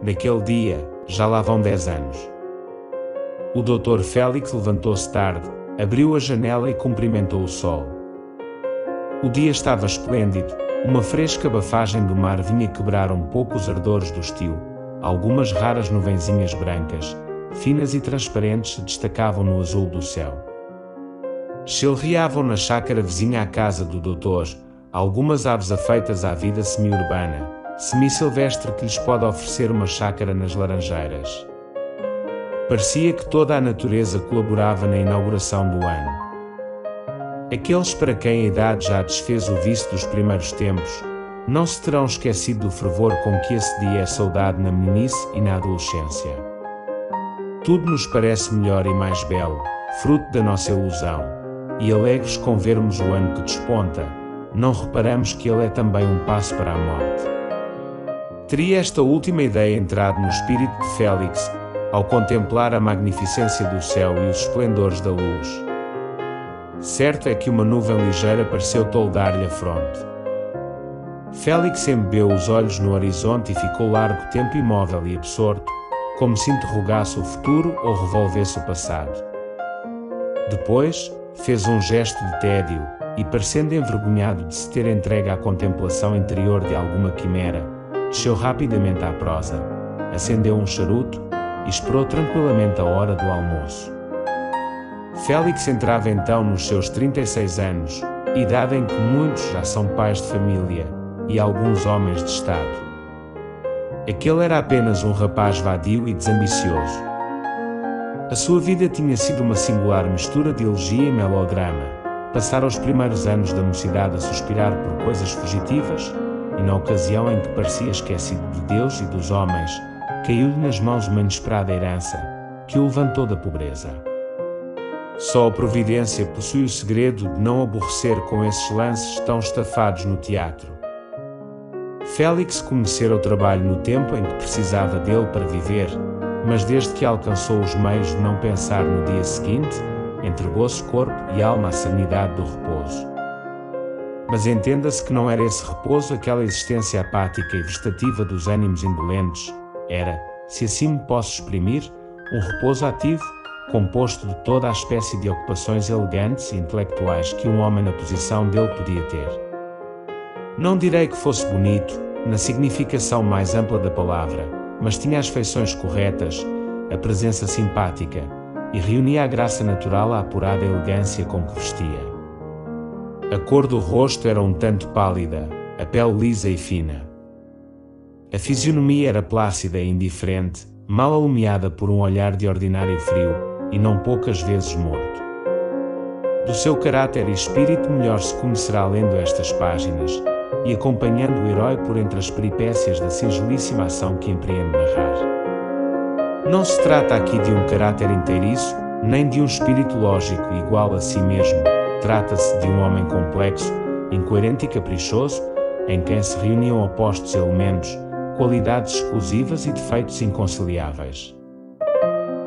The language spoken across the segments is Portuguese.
Naquele dia, já lá vão 10 anos. O Dr. Félix levantou-se tarde, abriu a janela e cumprimentou o sol. O dia estava esplêndido, uma fresca bafagem do mar vinha quebrar um pouco os ardores do estio, algumas raras nuvenzinhas brancas, finas e transparentes se destacavam no azul do céu. Chilreavam na chácara vizinha à casa do doutor, algumas aves afeitas à vida semi-urbana, semi-silvestre que lhes pode oferecer uma chácara nas laranjeiras. Parecia que toda a natureza colaborava na inauguração do ano. Aqueles para quem a idade já desfez o vício dos primeiros tempos, não se terão esquecido do fervor com que esse dia é saudado na meninice e na adolescência. Tudo nos parece melhor e mais belo, fruto da nossa ilusão, e alegres com vermos o ano que desponta, não reparamos que ele é também um passo para a morte. Teria esta última ideia entrado no espírito de Félix, ao contemplar a magnificência do céu e os esplendores da luz. Certo é que uma nuvem ligeira pareceu toldar-lhe a fronte. Félix embebeu os olhos no horizonte e ficou largo tempo imóvel e absorto, como se interrogasse o futuro ou revolvesse o passado. Depois, fez um gesto de tédio e, parecendo envergonhado de se ter entregue à contemplação interior de alguma quimera, desceu rapidamente à prosa, acendeu um charuto e esperou tranquilamente a hora do almoço. Félix entrava então nos seus 36 anos, idade em que muitos já são pais de família e alguns homens de Estado. Aquele era apenas um rapaz vadio e desambicioso. A sua vida tinha sido uma singular mistura de elegia e melodrama. Passara os primeiros anos da mocidade a suspirar por coisas fugitivas, e na ocasião em que parecia esquecido de Deus e dos homens, caiu-lhe nas mãos uma inesperada herança, que o levantou da pobreza. Só a providência possui o segredo de não aborrecer com esses lances tão estafados no teatro. Félix conhecera o trabalho no tempo em que precisava dele para viver, mas desde que alcançou os meios de não pensar no dia seguinte, entregou-se corpo e alma à serenidade do repouso. Mas entenda-se que não era esse repouso aquela existência apática e vegetativa dos ânimos indolentes, era, se assim me posso exprimir, um repouso ativo, composto de toda a espécie de ocupações elegantes e intelectuais que um homem na posição dele podia ter. Não direi que fosse bonito, na significação mais ampla da palavra, mas tinha as feições corretas, a presença simpática, e reunia a graça natural à apurada elegância com que vestia. A cor do rosto era um tanto pálida, a pele lisa e fina. A fisionomia era plácida e indiferente, mal alumiada por um olhar de ordinário frio, e não poucas vezes morto. Do seu caráter e espírito melhor se conhecerá lendo estas páginas, e acompanhando o herói por entre as peripécias da singelíssima ação que empreende narrar. Não se trata aqui de um caráter inteiriço, nem de um espírito lógico igual a si mesmo, trata-se de um homem complexo, incoerente e caprichoso, em quem se reuniam opostos elementos, qualidades exclusivas e defeitos inconciliáveis.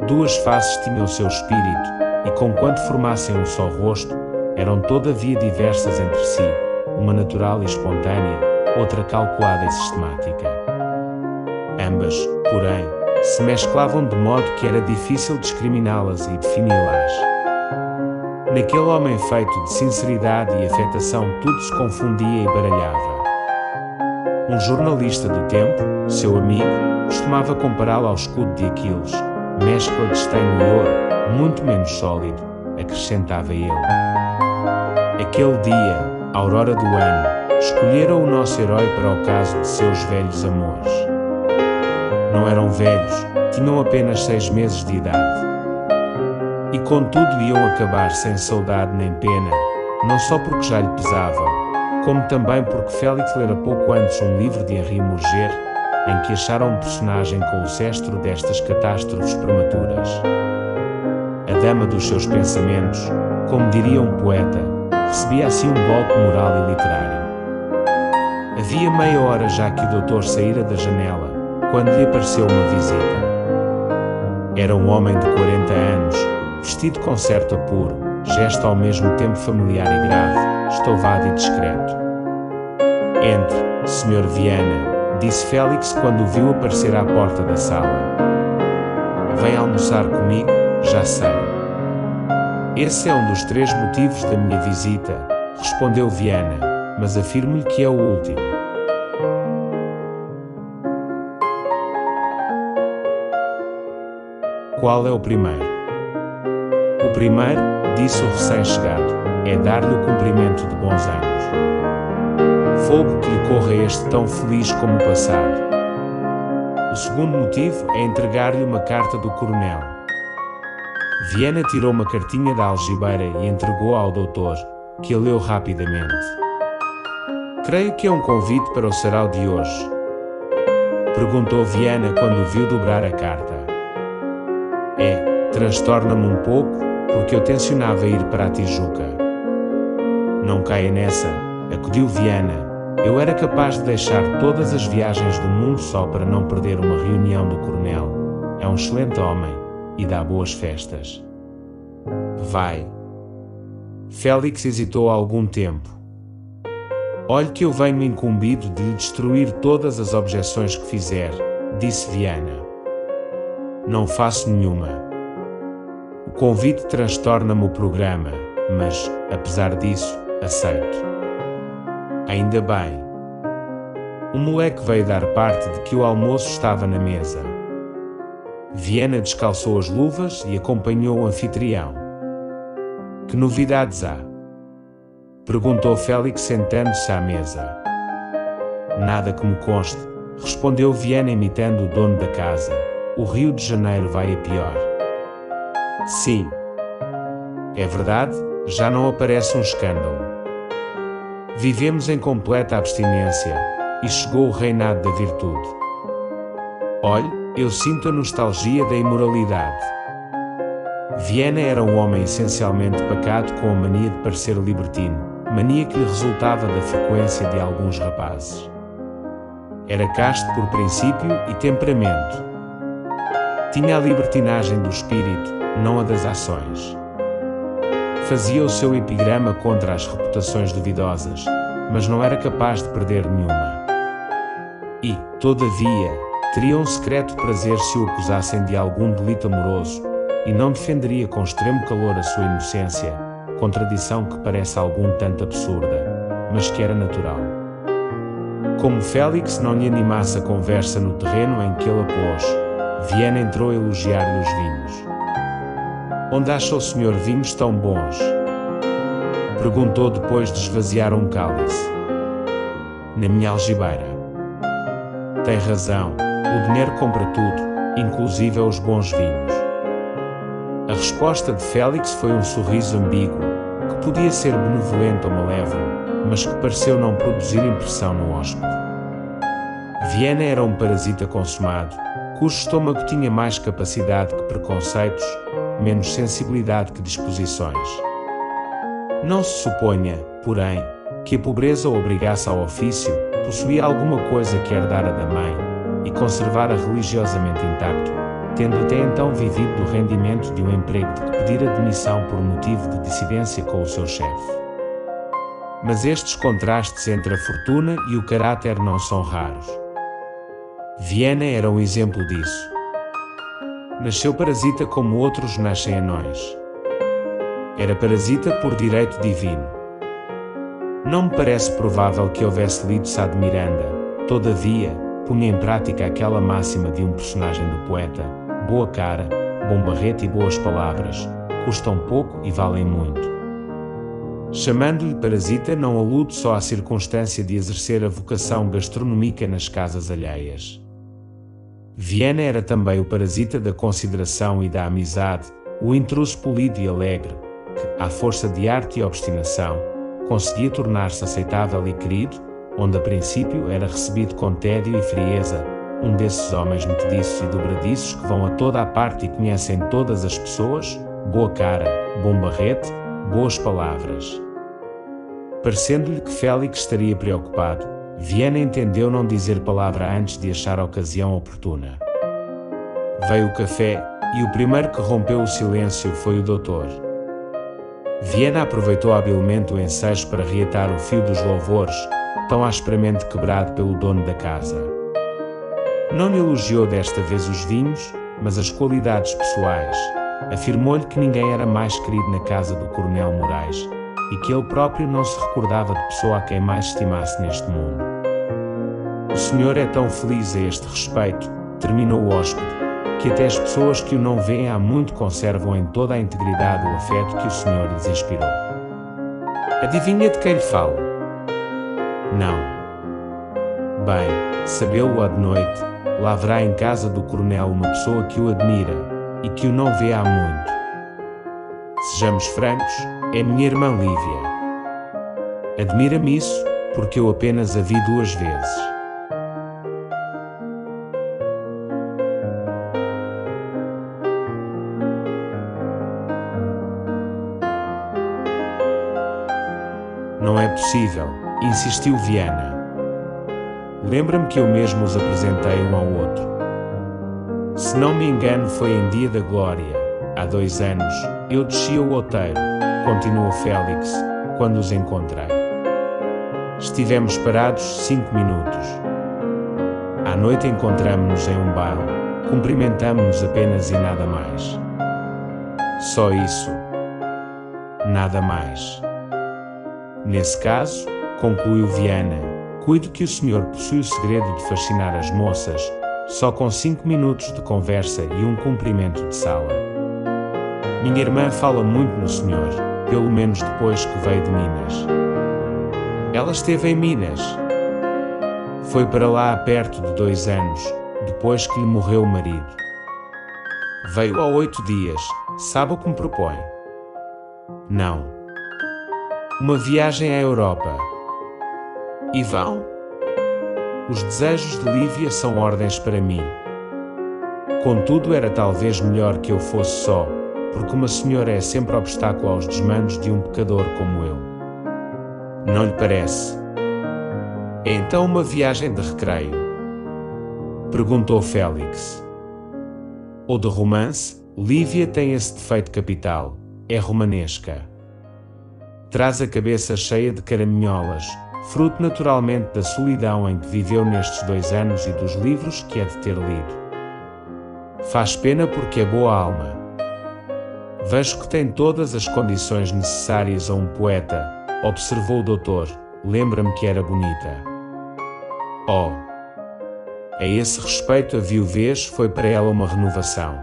Duas faces tinham o seu espírito, e conquanto formassem um só rosto, eram todavia diversas entre si, uma natural e espontânea, outra calculada e sistemática. Ambas, porém, se mesclavam de modo que era difícil discriminá-las e defini-las. Naquele homem feito de sinceridade e afetação tudo se confundia e baralhava. Um jornalista do tempo, seu amigo, costumava compará-lo ao escudo de Aquiles, mescla de estanho e ouro, muito menos sólido, acrescentava ele. Aquele dia, a aurora do ano, escolhera o nosso herói para o caso de seus velhos amores. Não eram velhos, tinham apenas 6 meses de idade. E contudo iam acabar sem saudade nem pena, não só porque já lhe pesavam, como também porque Félix lera pouco antes um livro de Henri Murger, em que acharam um personagem com o cestro destas catástrofes prematuras. A dama dos seus pensamentos, como diria um poeta, recebia assim um golpe moral e literário. Havia meia hora já que o doutor saíra da janela, quando lhe apareceu uma visita. Era um homem de 40 anos, vestido com certo apuro, gesto ao mesmo tempo familiar e grave, estouvado e discreto. Entre, Sr. Viana, disse Félix quando o viu aparecer à porta da sala. Vem almoçar comigo? Já sei. Esse é um dos 3 motivos da minha visita, respondeu Viana, mas afirmo-lhe que é o último. Qual é o primeiro? O primeiro, disse o recém-chegado, é dar-lhe o cumprimento de bons anos. Fogo que lhe corra este tão feliz como o passado. O segundo motivo é entregar-lhe uma carta do coronel. Viana tirou uma cartinha da algibeira e entregou-a ao doutor, que a leu rapidamente. Creio que é um convite para o sarau de hoje, perguntou Viana quando o viu dobrar a carta. Transtorna-me um pouco, porque eu tencionava ir para a Tijuca. Não caia nessa, acudiu Viana. Eu era capaz de deixar todas as viagens do mundo só para não perder uma reunião do coronel. É um excelente homem e dá boas festas. Vai. Félix hesitou algum tempo. Olhe que eu venho incumbido de lhe destruir todas as objeções que fizer, disse Viana. Não faço nenhuma. O convite transtorna-me o programa, mas, apesar disso, aceito. Ainda bem. O moleque veio dar parte de que o almoço estava na mesa. Viana descalçou as luvas e acompanhou o anfitrião. Que novidades há? Perguntou Félix sentando-se à mesa. Nada que me conste, respondeu Viana imitando o dono da casa. O Rio de Janeiro vai a pior. Sim. É verdade, já não aparece um escândalo. Vivemos em completa abstinência, e chegou o reinado da virtude. Olhe, eu sinto a nostalgia da imoralidade. Viana era um homem essencialmente pacato com a mania de parecer libertino, mania que lhe resultava da frequência de alguns rapazes. Era casto por princípio e temperamento. Tinha a libertinagem do espírito, não a das ações. Fazia o seu epigrama contra as reputações duvidosas, mas não era capaz de perder nenhuma. E, todavia, teria um secreto prazer se o acusassem de algum delito amoroso, e não defenderia com extremo calor a sua inocência, contradição que parece algum tanto absurda, mas que era natural. Como Félix não lhe animasse a conversa no terreno em que ele a pôs, Viana entrou a elogiar-lhe os vinhos. Onde acha o senhor vinhos tão bons? Perguntou depois de esvaziar um cálice. Na minha algibeira. Tem razão, o dinheiro compra tudo, inclusive os bons vinhos. A resposta de Félix foi um sorriso ambíguo, que podia ser benevolente ou malévolo, mas que pareceu não produzir impressão no hóspede. Viana era um parasita consumado, cujo estômago tinha mais capacidade que preconceitos, menos sensibilidade que disposições. Não se suponha, porém, que a pobreza o obrigasse ao ofício, possuía alguma coisa que herdara da mãe, e conservara religiosamente intacto, tendo até então vivido do rendimento de um emprego de que pedira demissão por motivo de dissidência com o seu chefe. Mas estes contrastes entre a fortuna e o caráter não são raros. Viana era um exemplo disso. Nasceu parasita como outros nascem anões. Era parasita por direito divino. Não me parece provável que houvesse lido Sá de Miranda, todavia, punha em prática aquela máxima de um personagem do poeta: boa cara, bom barrete e boas palavras, custam pouco e valem muito. Chamando-lhe parasita não alude só à circunstância de exercer a vocação gastronómica nas casas alheias. Viana era também o parasita da consideração e da amizade, o intruso polido e alegre, que, à força de arte e obstinação, conseguia tornar-se aceitável e querido, onde a princípio era recebido com tédio e frieza, um desses homens metediços e dobradiços que vão a toda a parte e conhecem todas as pessoas, boa cara, bom barrete, boas palavras. Parecendo-lhe que Félix estaria preocupado, Viana entendeu não dizer palavra antes de achar a ocasião oportuna. Veio o café, e o primeiro que rompeu o silêncio foi o doutor. Viana aproveitou habilmente o ensejo para reatar o fio dos louvores, tão asperamente quebrado pelo dono da casa. Não lhe elogiou desta vez os vinhos, mas as qualidades pessoais. Afirmou-lhe que ninguém era mais querido na casa do Coronel Moraes e que ele próprio não se recordava de pessoa a quem mais estimasse neste mundo. O senhor é tão feliz a este respeito, terminou o hóspede, que até as pessoas que o não veem há muito conservam em toda a integridade o afeto que o senhor lhes inspirou. Adivinha de quem lhe falo? Não. Bem, sabê-lo de noite, lá verá em casa do coronel uma pessoa que o admira e que o não vê há muito. Sejamos francos, é minha irmã Lívia. Admira-me isso, porque eu apenas a vi 2 vezes. Não é possível, insistiu Viana. Lembra-me que eu mesmo os apresentei um ao outro. Se não me engano, foi em Dia da Glória, há 2 anos, eu desci ao outeiro, continuou Félix, quando os encontrei. Estivemos parados 5 minutos. À noite encontramo-nos em um baile, cumprimentamo-nos apenas e nada mais. Só isso. Nada mais. Nesse caso, concluiu Viana, cuido que o senhor possui o segredo de fascinar as moças, só com 5 minutos de conversa e um cumprimento de sala. Minha irmã fala muito no senhor, pelo menos depois que veio de Minas. Ela esteve em Minas. Foi para lá há perto de 2 anos, depois que lhe morreu o marido. Veio há 8 dias, sabe o que me propõe? Não. Uma viagem à Europa. E vão? Os desejos de Lívia são ordens para mim. Contudo, era talvez melhor que eu fosse só, porque uma senhora é sempre obstáculo aos desmandos de um pecador como eu. Não lhe parece? É então uma viagem de recreio? Perguntou Félix. Ou de romance? Lívia tem esse defeito capital. É romanesca. Traz a cabeça cheia de caraminholas, fruto naturalmente da solidão em que viveu nestes 2 anos e dos livros que é de ter lido. Faz pena porque é boa alma. Vejo que tem todas as condições necessárias a um poeta, observou o doutor. Lembra-me que era bonita. Oh! A esse respeito a viuvez foi para ela uma renovação.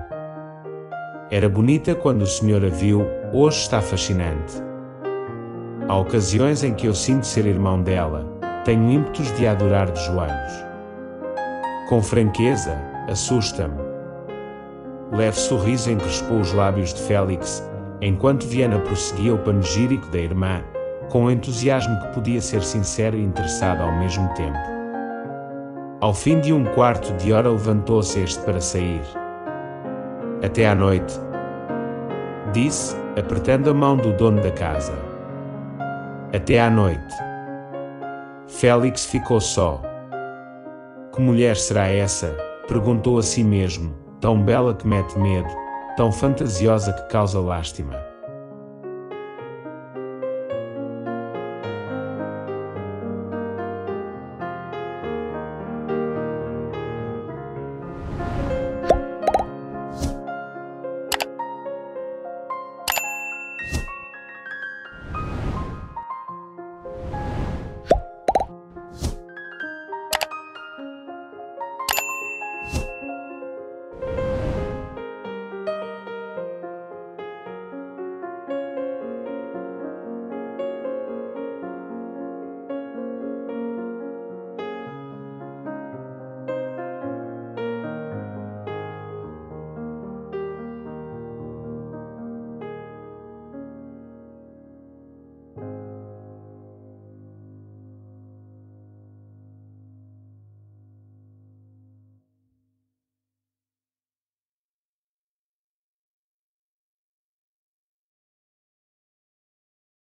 Era bonita quando o senhor a viu, hoje está fascinante. Há ocasiões em que eu sinto ser irmão dela, tenho ímpetos de a adorar de joelhos. Com franqueza, assusta-me. Leve sorriso encrespou os lábios de Félix, enquanto Viana prosseguia o panegírico da irmã, com um entusiasmo que podia ser sincero e interessado ao mesmo tempo. Ao fim de 1/4 de hora levantou-se este para sair. Até à noite, disse, apertando a mão do dono da casa. Até à noite. Félix ficou só. Que mulher será essa? Perguntou a si mesmo, tão bela que mete medo, tão fantasiosa que causa lástima.